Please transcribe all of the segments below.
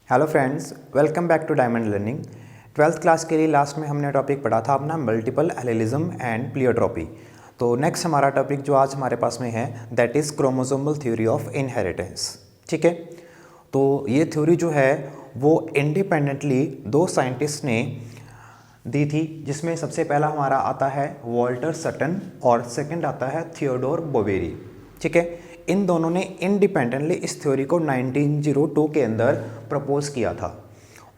Hello friends, welcome back to Diamond Learning. 12th class के लिए last में हमने टॉपिक पढ़ा था अपना मल्टीपल एलेलिज्म एंड प्लियोट्रॉपी। तो नेक्स्ट हमारा टॉपिक जो आज हमारे पास में है that is chromosomal theory of inheritance. ठीक है, तो ये थ्योरी जो है वो इंडिपेंडेंटली दो साइंटिस्ट ने दी थी, जिसमें सबसे पहला हमारा आता है वॉल्टर सटन और सेकंड आता है थियोडोर बोवेरी। ठीक है, इन दोनों ने इंडिपेंडेंटली इस थ्योरी को 1902 के अंदर प्रपोज किया था।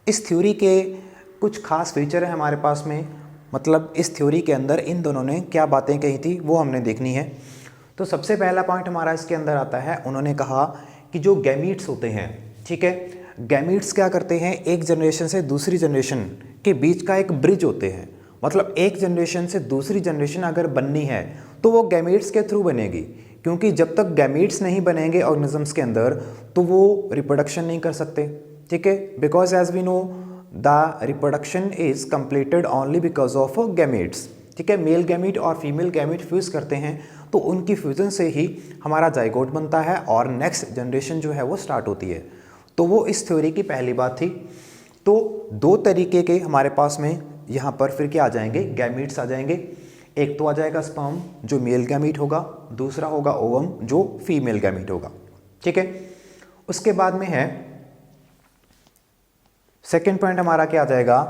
इस थ्योरी के कुछ खास फीचर है हमारे पास में, मतलब इस थ्योरी के अंदर इन दोनों ने क्या बातें कही थी वो हमने देखनी है। तो सबसे पहला पॉइंट हमारा इसके अंदर आता है, उन्होंने कहा कि जो गैमीट्स होते हैं, ठीक है, गैमीट्स क्या करते हैं, एक जनरेशन से दूसरी जनरेशन के बीच का एक ब्रिज होते हैं। मतलब एक जनरेशन से दूसरी जनरेशन अगर बननी है तो वो गैमीट्स के थ्रू बनेगी, क्योंकि जब तक गैमीट्स नहीं बनेंगे ऑर्गेनिजम्स के अंदर तो वो रिप्रोडक्शन नहीं कर सकते। ठीक है, because as we know the reproduction is completed only because of gametes. ठीक है, मेल गैमीट और फीमेल गैमीट फ्यूज करते हैं तो उनकी फ्यूजन से ही हमारा जाइगोट बनता है और नेक्स्ट जनरेशन जो है वो स्टार्ट होती है। तो वो इस थ्योरी की पहली बात थी। तो दो तरीके के हमारे पास में यहाँ पर फिर क्या आ जाएंगे, गैमीट्स आ जाएंगे। एक तो आ जाएगा स्पर्म जो मेल गैमीट होगा, दूसरा होगा ओवम जो फीमेल गैमीट होगा। ठीक है, उसके बाद में है सेकेंड पॉइंट हमारा क्या आ जाएगा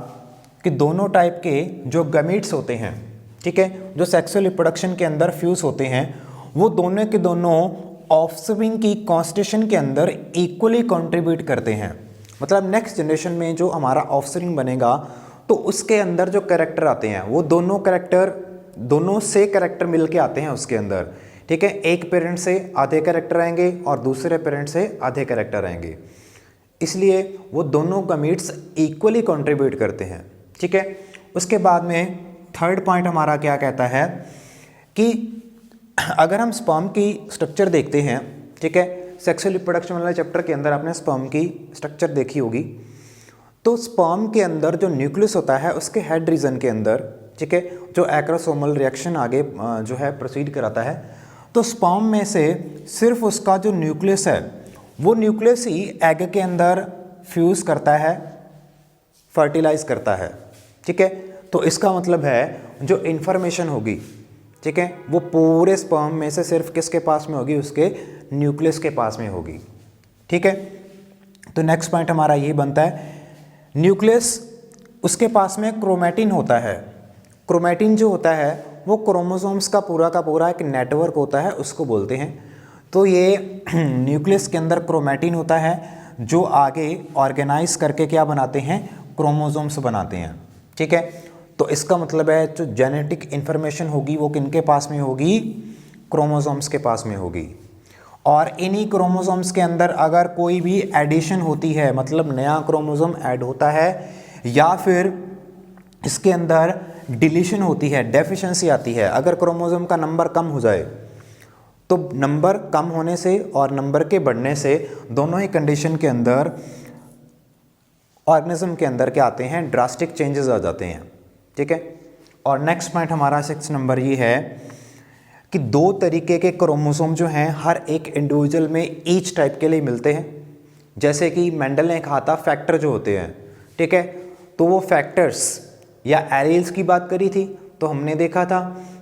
कि दोनों टाइप के जो गैमीट्स होते हैं, ठीक है, जो सेक्सुअल रिप्रोडक्शन के अंदर फ्यूज होते हैं, वो दोनों के दोनों ऑफस्प्रिंग की कॉन्स्टिट्यूशन के अंदर इक्वली कंट्रीब्यूट करते हैं। मतलब नेक्स्ट जनरेशन में जो हमारा ऑफस्प्रिंग बनेगा तो उसके अंदर जो कैरेक्टर आते हैं वो दोनों से कैरेक्टर मिल के आते हैं उसके अंदर। ठीक है, एक पेरेंट से आधे कैरेक्टर आएंगे और दूसरे पेरेंट से आधे कैरेक्टर आएंगे, इसलिए वो दोनों गैमीट्स इक्वली कंट्रीब्यूट करते हैं। ठीक है, उसके बाद में थर्ड पॉइंट हमारा क्या कहता है कि अगर हम स्पर्म की स्ट्रक्चर देखते हैं, ठीक है, सेक्सुअल रिप्रोडक्शन वाले चैप्टर के अंदर आपने स्पर्म की स्ट्रक्चर देखी होगी, तो स्पर्म के अंदर जो न्यूक्लियस होता है उसके हेड रीजन के अंदर, ठीक है, जो एक्रोसोमल रिएक्शन आगे जो है प्रोसीड कराता है, तो स्पर्म में से सिर्फ उसका जो न्यूक्लियस है वो न्यूक्लियस ही एग के अंदर फ्यूज करता है, फर्टिलाइज करता है। ठीक है, तो इसका मतलब है जो इन्फॉर्मेशन होगी, ठीक है, वो पूरे स्पर्म में से सिर्फ किसके पास में होगी, उसके न्यूक्लियस के पास में होगी। ठीक है, तो नेक्स्ट पॉइंट हमारा ये बनता है न्यूक्लियस, उसके पास में क्रोमैटिन होता है। क्रोमैटिन जो होता है वो क्रोमोसोम्स का पूरा एक नेटवर्क होता है, उसको बोलते हैं। तो ये न्यूक्लियस के अंदर क्रोमैटिन होता है जो आगे ऑर्गेनाइज करके क्या बनाते हैं, क्रोमोसोम्स बनाते हैं। ठीक है, तो इसका मतलब है जो जेनेटिक इन्फॉर्मेशन होगी वो किनके पास में होगी, क्रोमोसोम्स के पास में होगी। और इन्हीं क्रोमोसोम्स के अंदर अगर कोई भी एडिशन होती है, मतलब नया क्रोमोसोम ऐड होता है या फिर इसके अंदर डिलीशन होती है, डेफिशिएंसी आती है, अगर क्रोमोसोम का नंबर कम हो जाए तो नंबर कम होने से और नंबर के बढ़ने से दोनों ही कंडीशन के अंदर ऑर्गेनिज्म के अंदर क्या आते हैं, ड्रास्टिक चेंजेस आ जाते हैं। ठीक है, और नेक्स्ट पॉइंट हमारा 6 नंबर ये है कि दो तरीके के क्रोमोसोम जो हैं हर एक इंडिविजुअल में ईच टाइप के लिए मिलते हैं। जैसे कि मेंडल ने कहा था फैक्टर जो होते हैं, ठीक है, तो वो फैक्टर्स या एलील्स की बात करी थी, तो हमने देखा था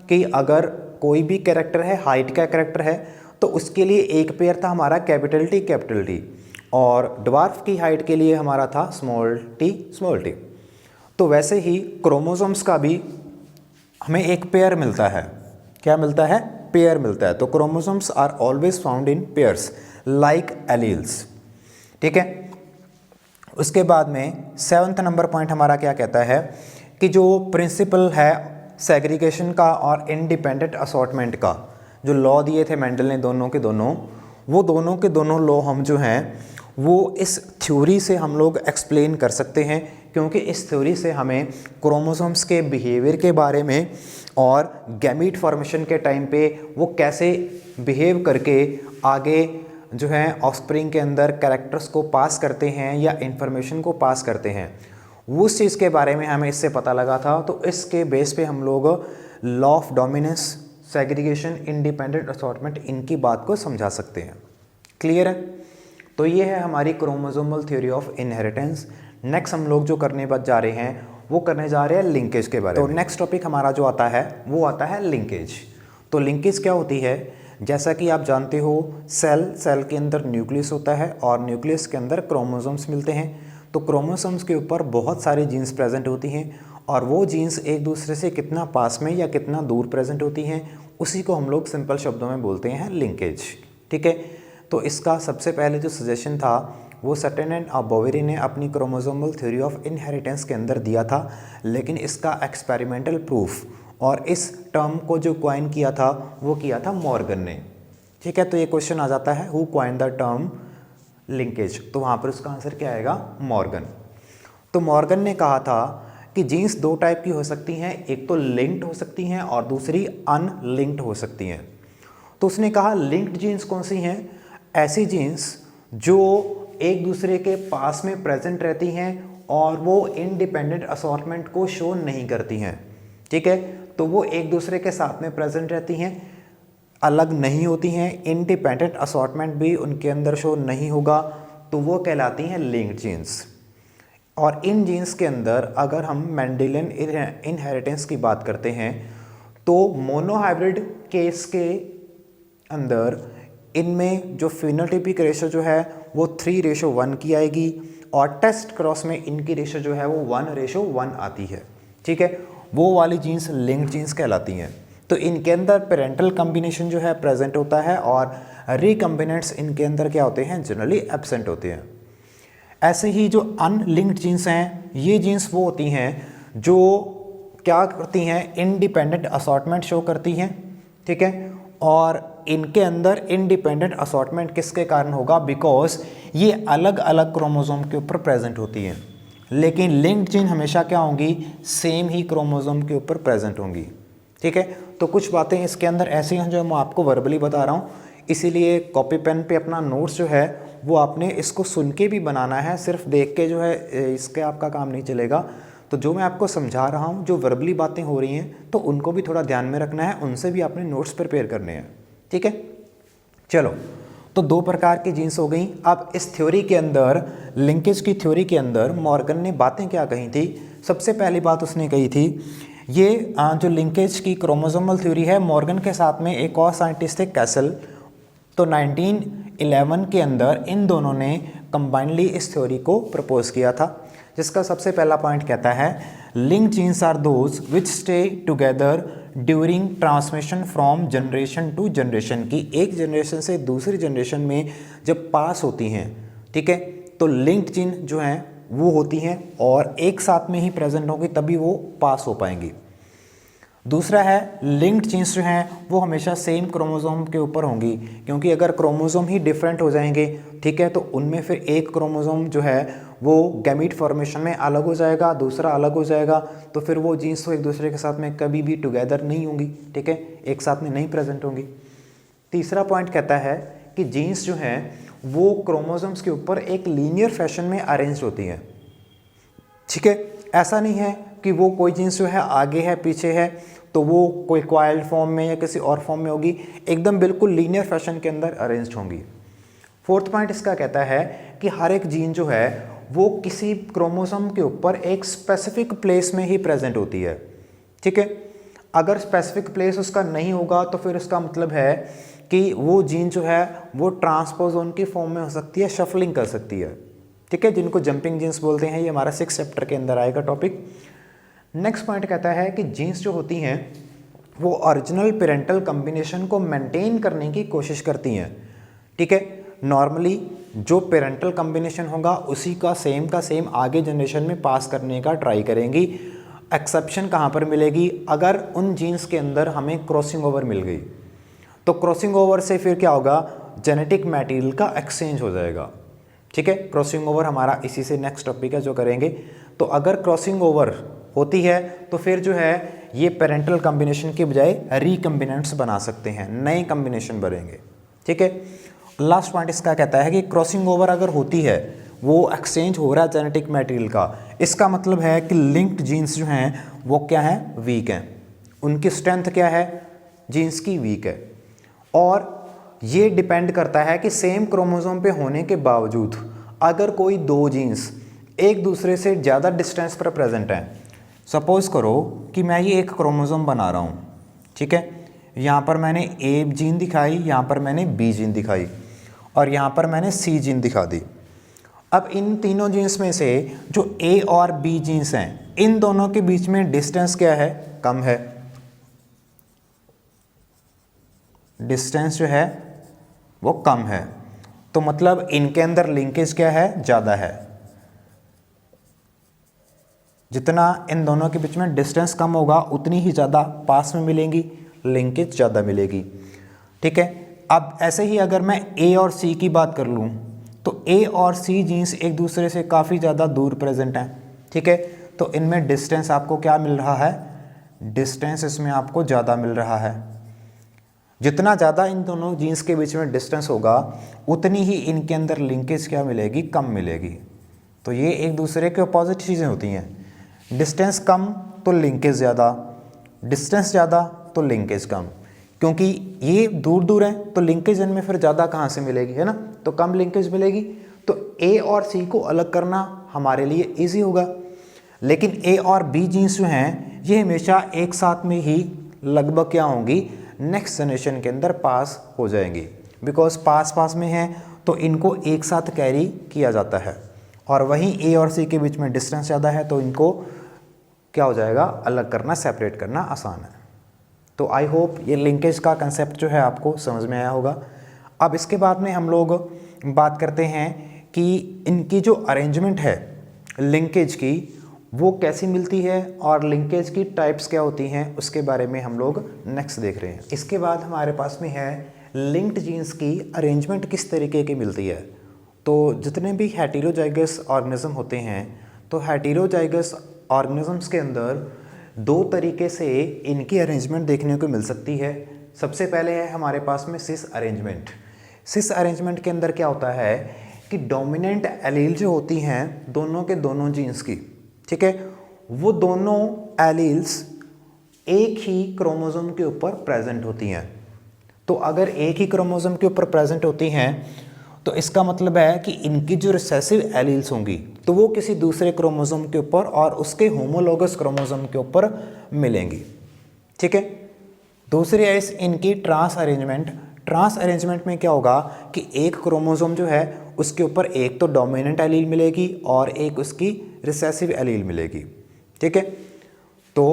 कि अगर कोई भी कैरेक्टर है, हाइट का कैरेक्टर है, तो उसके लिए एक पेयर था हमारा कैपिटल टी, और ड्वार्फ की हाइट के लिए हमारा था स्मॉल टी। तो वैसे ही क्रोमोसोम्स का भी हमें एक पेयर मिलता है। क्या मिलता है, पेयर मिलता है। तो chromosomes are always found in pairs like alleles. ठीक है, उसके बाद में 7th नंबर पॉइंट हमारा क्या कहता है कि जो प्रिंसिपल है सेग्रीगेशन का और इंडिपेंडेंट असॉर्टमेंट का, जो लॉ दिए थे मेंडल ने दोनों के दोनों लॉ हम जो हैं वो इस थ्योरी से हम लोग एक्सप्लेन कर सकते हैं, क्योंकि इस थ्योरी से हमें क्रोमोसोम्स के बिहेवियर के बारे में और गैमीट फॉर्मेशन के टाइम पे वो कैसे बिहेव करके आगे जो है ऑफस्प्रिंग के अंदर कैरेक्टर्स को पास करते हैं या इंफॉर्मेशन को पास करते हैं, उस चीज़ के बारे में हमें इससे पता लगा था। तो इसके बेस पे हम लोग law of dominance, segregation, independent assortment, इनकी बात को समझा सकते हैं। क्लियर है? तो ये है हमारी chromosomal theory of inheritance. Next हम लोग जो करने बच जा रहे हैं वो करने जा रहे हैं लिंकेज के बारे में। तो नेक्स्ट टॉपिक हमारा जो आता है वो आता है लिंकेज। तो लिंकेज क्या होती है? जैसा कि आप जानते हो सेल के अंदर न्यूक्लियस होता है और न्यूक्लियस के अंदर क्रोमोसोम्स मिलते हैं। तो क्रोमोसोम्स के ऊपर बहुत सारी जीन्स प्रेजेंट होती हैं और वो जीन्स एक दूसरे से कितना पास में या कितना दूर प्रेजेंट होती हैं उसी को हम लोग सिंपल शब्दों में बोलते हैं लिंकेज। ठीक है, तो इसका सबसे पहले जो सजेशन था वो सटन एंड बोवेरी ने अपनी क्रोमोसोमल थ्योरी ऑफ इनहेरिटेंस के अंदर दिया था, लेकिन इसका एक्सपेरिमेंटल प्रूफ और इस टर्म को जो क्वाइन किया था वो किया था मॉर्गन ने। ठीक है, तो ये क्वेश्चन आ जाता है who coin the term linkage, तो वहाँ पर उसका आंसर क्या आएगा? मॉर्गन। तो मॉर्गन ने कहा था कि जीन्स दो टाइप की हो सकती हैं, एक तो लिंक्ड हो सकती हैं और दूसरी अनलिंक्ड हो सकती हैं। तो उसने कहा लिंक्ड जीन्स कौन सी हैं? ऐसी जीन्स जो एक दूसरे के पास में प्रेजेंट रहती हैं और वो इंडिपेंडेंट असॉर्टमेंट को शो नहीं करती हैं। ठीक है, तो वो एक दूसरे के साथ में प्रेजेंट रहती हैं, अलग नहीं होती हैं, इंडिपेंडेंट असॉर्टमेंट भी उनके अंदर शो नहीं होगा, तो वो कहलाती हैं लिंक्ड जीन्स। और इन जीन्स के अंदर अगर हम मेंडेलियन इनहेरिटेंस की बात करते हैं तो मोनोहाइब्रिड केस के अंदर इनमें जो फिनोटाइपिक रेशो जो है वो 3:1 की आएगी और टेस्ट क्रॉस में इनकी रेशो जो है वो 1:1 आती है। ठीक है, वो वाली जीन्स लिंक्ड जीन्स कहलाती हैं। तो इनके अंदर पेरेंटल कॉम्बिनेशन जो है प्रेजेंट होता है और रिकम्बिनेंट्स इनके अंदर क्या होते हैं? जनरली एब्सेंट होते हैं। ऐसे ही जो अनलिंक्ड जीन्स हैं, ये जीन्स वो होती हैं जो क्या करती हैं? इंडिपेंडेंट असॉर्टमेंट शो करती हैं। ठीक है, और इनके अंदर इंडिपेंडेंट असॉर्टमेंट किसके कारण होगा? बिकॉज ये अलग अलग क्रोमोसोम के ऊपर प्रेजेंट होती हैं। लेकिन लिंक्ड जीन हमेशा क्या होंगी? सेम ही क्रोमोसोम के ऊपर प्रेजेंट होंगी। ठीक है, तो कुछ बातें इसके अंदर ऐसी हैं जो मैं आपको वर्बली बता रहा हूँ, इसीलिए कॉपी पेन पे अपना नोट्स जो है वो आपने इसको सुन के भी बनाना है, सिर्फ देख के जो है इसके आपका काम नहीं चलेगा। तो जो मैं आपको समझा रहा हूँ, जो वर्बली बातें हो रही हैं, तो उनको भी थोड़ा ध्यान में रखना है, उनसे भी आपने नोट्स प्रिपेयर करने हैं। ठीक है, चलो, तो दो प्रकार की जीन्स हो गई। अब इस थ्योरी के अंदर, लिंकेज की थ्योरी के अंदर मॉर्गन ने बातें क्या कही थी? सबसे पहली बात उसने कही थी, ये जो लिंकेज की क्रोमोसोमल थ्योरी है, मॉर्गन के साथ में एक और साइंटिस्ट थे कैसल, तो 1911 के अंदर इन दोनों ने कंबाइनली इस थ्योरी को प्रपोज किया था, जिसका सबसे पहला पॉइंट कहता है linked genes are those which stay together during transmission from generation to generation, की एक जनरेशन से दूसरी जनरेशन में जब पास होती हैं, ठीक है, तो लिंक्ड जीन जो हैं वो होती हैं और एक साथ में ही प्रेजेंट होंगी तभी वो पास हो पाएंगी। दूसरा है लिंक्ड जीन्स जो हैं वो हमेशा सेम क्रोमोसोम के ऊपर होंगी, क्योंकि अगर क्रोमोसोम ही डिफरेंट हो जाएंगे, ठीक है, तो उनमें फिर एक क्रोमोसोम जो है वो गैमीट फॉर्मेशन में अलग हो जाएगा, दूसरा अलग हो जाएगा, तो फिर वो जीन्स तो एक दूसरे के साथ में कभी भी टुगेदर नहीं होंगी। ठीक है, एक साथ में नहीं प्रेजेंट होंगी। तीसरा पॉइंट कहता है कि जीन्स जो हैं वो क्रोमोसोम्स के ऊपर एक लीनियर फैशन में अरेंज होती हैं। ठीक है, ऐसा नहीं है कि वो कोई जीन्स जो है आगे है पीछे है तो वो कोई क्वाइल्ड फॉर्म में या किसी और फॉर्म में होगी, एकदम बिल्कुल लीनियर फैशन के अंदर अरेंज्ड होंगी। फोर्थ पॉइंट इसका कहता है कि हर एक जीन जो है वो किसी क्रोमोसोम के ऊपर एक स्पेसिफिक प्लेस में ही प्रेजेंट होती है। ठीक है, अगर स्पेसिफिक प्लेस उसका नहीं होगा तो फिर उसका मतलब है कि वो जीन जो है वो ट्रांसपोजोन की फॉर्म में हो सकती है, शफलिंग कर सकती है। ठीक है, जिनको जंपिंग जीन्स बोलते हैं, ये हमारा 6 चैप्टर के अंदर आएगा टॉपिक। नेक्स्ट पॉइंट कहता है कि जीन्स जो होती हैं वो ओरिजिनल पेरेंटल कॉम्बिनेशन को मेंटेन करने की कोशिश करती हैं। ठीक है, नॉर्मली जो पेरेंटल कॉम्बिनेशन होगा उसी का सेम आगे जनरेशन में पास करने का ट्राई करेंगी। एक्सेप्शन कहाँ पर मिलेगी? अगर उन जीन्स के अंदर हमें क्रॉसिंग ओवर मिल गई, तो क्रॉसिंग ओवर से फिर क्या होगा? जेनेटिक मटेरियल का एक्सचेंज हो जाएगा। ठीक है, क्रॉसिंग ओवर हमारा इसी से नेक्स्ट टॉपिक है जो करेंगे। तो अगर क्रॉसिंग ओवर होती है तो फिर जो है ये पेरेंटल कॉम्बिनेशन के बजाय रिकम्बिनेंट्स बना सकते हैं, नए कॉम्बिनेशन बनेंगे। ठीक है, लास्ट पॉइंट इसका कहता है कि क्रॉसिंग ओवर अगर होती है, वो एक्सचेंज हो रहा है जेनेटिक मटेरियल का, इसका मतलब है कि लिंक्ड जीन्स जो हैं वो क्या हैं? वीक हैं। उनकी स्ट्रेंथ क्या है? जीन्स की वीक है। और ये डिपेंड करता है कि सेम क्रोमोसोम पे होने के बावजूद अगर कोई दो जीन्स एक दूसरे से ज़्यादा डिस्टेंस पर प्रेजेंट हैं, सपोज़ करो कि मैं ये एक क्रोमोसोम बना रहा हूँ, ठीक है, यहाँ पर मैंने ए जीन दिखाई, यहाँ पर मैंने बी जीन दिखाई और यहाँ पर मैंने सी जीन दिखा दी। अब इन तीनों जीन्स में से जो ए और बी जीन्स हैं, इन दोनों के बीच में डिस्टेंस क्या है? कम है। डिस्टेंस जो है वो कम है, तो मतलब इनके अंदर लिंकेज क्या है? ज़्यादा है। जितना इन दोनों के बीच में डिस्टेंस कम होगा उतनी ही ज़्यादा पास में मिलेंगी, लिंकेज ज़्यादा मिलेगी, ठीक है। अब ऐसे ही अगर मैं ए और सी की बात कर लूँ तो ए और सी जीन्स एक दूसरे से काफ़ी ज़्यादा दूर प्रेजेंट हैं, ठीक है, तो इनमें डिस्टेंस आपको क्या मिल रहा है? डिस्टेंस इसमें आपको ज़्यादा मिल रहा है। जितना ज़्यादा इन दोनों जीन्स के बीच में डिस्टेंस होगा उतनी ही इनके अंदर लिंकेज क्या मिलेगी? कम मिलेगी। तो ये एक दूसरे के अपोजिट चीज़ें होती हैं। डिस्टेंस कम तो लिंकेज ज़्यादा, डिस्टेंस ज़्यादा तो लिंकेज कम, क्योंकि ये दूर दूर हैं तो लिंकेज इनमें फिर ज़्यादा कहाँ से मिलेगी, है ना, तो कम लिंकेज मिलेगी। तो ए और सी को अलग करना हमारे लिए इजी होगा। लेकिन ए और बी जीन्स जो हैं ये हमेशा एक साथ में ही लगभग क्या होंगी? नेक्स्ट जनरेशन के अंदर पास हो जाएंगी, बिकॉज पास पास में हैं तो इनको एक साथ कैरी किया जाता है। और वहीं ए और सी के बीच में डिस्टेंस ज़्यादा है तो इनको क्या हो जाएगा? अलग करना, सेपरेट करना आसान है। तो आई होप ये लिंकेज का कंसेप्ट जो है आपको समझ में आया होगा। अब इसके बाद में हम लोग बात करते हैं कि इनकी जो अरेंजमेंट है लिंकेज की वो कैसी मिलती है और लिंकेज की टाइप्स क्या होती हैं, उसके बारे में हम लोग नेक्स्ट देख रहे हैं। इसके बाद हमारे पास में है लिंक्ड जीन्स की अरेंजमेंट किस तरीके की मिलती है। तो जितने भी हेटेरोजाइगस ऑर्गेनिज्म होते हैं, तो हेटेरोजाइगस ऑर्गेनिजम्स के अंदर दो तरीके से इनकी अरेंजमेंट देखने को मिल सकती है। सबसे पहले है हमारे पास में सिस अरेंजमेंट। सिस अरेंजमेंट के अंदर क्या होता है कि डोमिनेंट एलील जो होती हैं दोनों के दोनों जीन्स की, ठीक है, वो दोनों एलील्स एक ही क्रोमोसोम के ऊपर प्रेजेंट होती हैं। तो अगर एक ही क्रोमोसोम के ऊपर प्रेजेंट होती हैं तो इसका मतलब है कि इनकी जो रिसेसिव एलील्स होंगी तो वो किसी दूसरे क्रोमोसोम के ऊपर और उसके होमोलोगस क्रोमोसोम के ऊपर मिलेंगी, ठीक है। दूसरी है इनकी ट्रांस अरेंजमेंट। ट्रांस अरेंजमेंट में क्या होगा कि एक क्रोमोसोम जो है उसके ऊपर एक तो डोमिनेंट एलील मिलेगी और एक उसकी रिसेसिव एलील मिलेगी, ठीक है। तो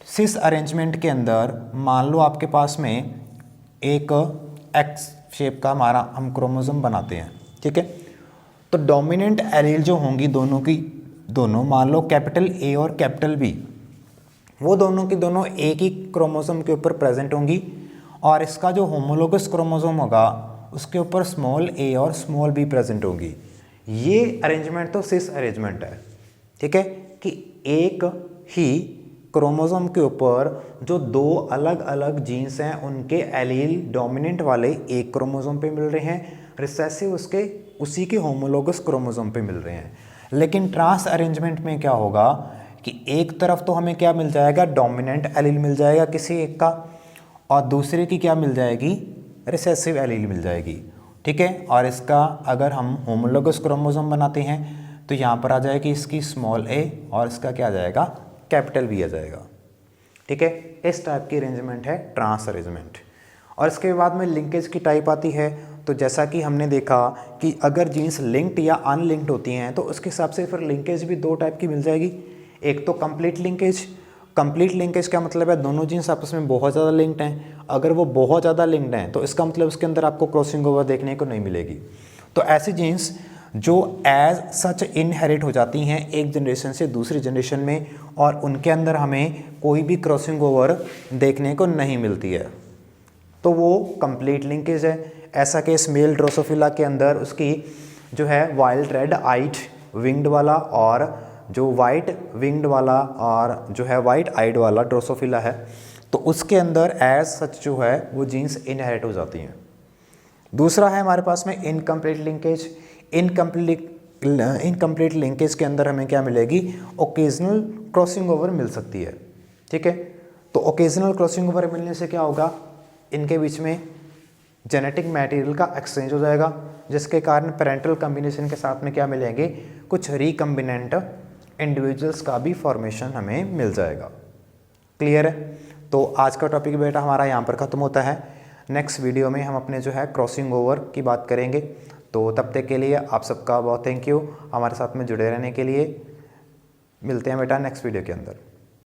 सिस अरेंजमेंट के अंदर मान लो आपके पास में एक एक्स शेप का हमारा हम क्रोमोसोम बनाते हैं, ठीक है। तो डोमिनेंट एलील जो होंगी दोनों की दोनों, मान लो कैपिटल ए और कैपिटल बी, वो दोनों की दोनों एक ही क्रोमोसोम के ऊपर प्रेजेंट होंगी और इसका जो होमोलोगस क्रोमोसोम होगा उसके ऊपर स्मॉल ए और स्मॉल बी प्रेजेंट होंगी। ये अरेंजमेंट तो सिस अरेंजमेंट है, ठीक है, कि एक ही क्रोमोसोम के ऊपर जो दो अलग अलग जीन्स हैं उनके एलील डोमिनेंट वाले एक क्रोमोसोम पे मिल रहे हैं, रिसेसिव उसके उसी के होमोलोगस क्रोमोसोम पे मिल रहे हैं। लेकिन ट्रांस अरेंजमेंट में क्या होगा कि एक तरफ तो हमें क्या मिल जाएगा? डोमिनेंट एलील मिल जाएगा किसी एक का, और दूसरे की क्या मिल जाएगी? रिसेसिव एलील मिल जाएगी, ठीक है। और इसका अगर हम होमोलोगस क्रोमोसोम बनाते हैं तो यहाँ पर आ जाएगी इसकी स्मॉल ए और इसका क्या आ जाएगा? कैपिटल बी आ जाएगा, ठीक है। इस टाइप की अरेंजमेंट है ट्रांस अरेंजमेंट। और इसके बाद में लिंकेज की टाइप आती है। तो जैसा कि हमने देखा कि अगर जीन्स लिंक्ड या अनलिंक्ड होती हैं तो उसके हिसाब से फिर लिंकेज भी दो टाइप की मिल जाएगी। एक तो कंप्लीट लिंकेज। कंप्लीट लिंकेज का मतलब है दोनों जीन्स आपस में बहुत ज़्यादा लिंक्ड हैं। अगर वो बहुत ज़्यादा लिंक्ड हैं तो इसका मतलब उसके अंदर आपको क्रॉसिंग ओवर देखने को नहीं मिलेगी। तो ऐसी जीन्स जो एज सच इनहेरिट हो जाती हैं एक जनरेशन से दूसरी जनरेशन में और उनके अंदर हमें कोई भी क्रॉसिंग ओवर देखने को नहीं मिलती है, तो वो कंप्लीट लिंकेज है। ऐसा केस मेल ड्रोसोफिला के अंदर उसकी जो है वाइल्ड रेड आइड विंग्ड वाला और जो वाइट विंग्ड वाला और जो है वाइट आइड वाला ड्रोसोफिला है, तो उसके अंदर एज सच जो है वो जीन्स इनहेरिट हो जाती हैं। दूसरा है हमारे पास में इनकम्प्लीट लिंकेज। इनकम्प्लीट लिंकेज के अंदर हमें क्या मिलेगी? ओकेजनल क्रॉसिंग ओवर मिल सकती है, ठीक है। तो ओकेजनल क्रॉसिंग ओवर मिलने से क्या होगा? इनके बीच में जेनेटिक मटेरियल का एक्सचेंज हो जाएगा, जिसके कारण पेरेंटल कॉम्बिनेशन के साथ में क्या मिलेंगे, कुछ रिकम्बिनेंट इंडिविजुअल्स का भी फॉर्मेशन हमें मिल जाएगा। क्लियर है? तो आज का टॉपिक बेटा हमारा यहाँ पर ख़त्म होता है। नेक्स्ट वीडियो में हम अपने जो है क्रॉसिंग ओवर की बात करेंगे। तो तब तक के लिए आप सबका बहुत थैंक यू हमारे साथ में जुड़े रहने के लिए। मिलते हैं बेटा नेक्स्ट वीडियो के अंदर।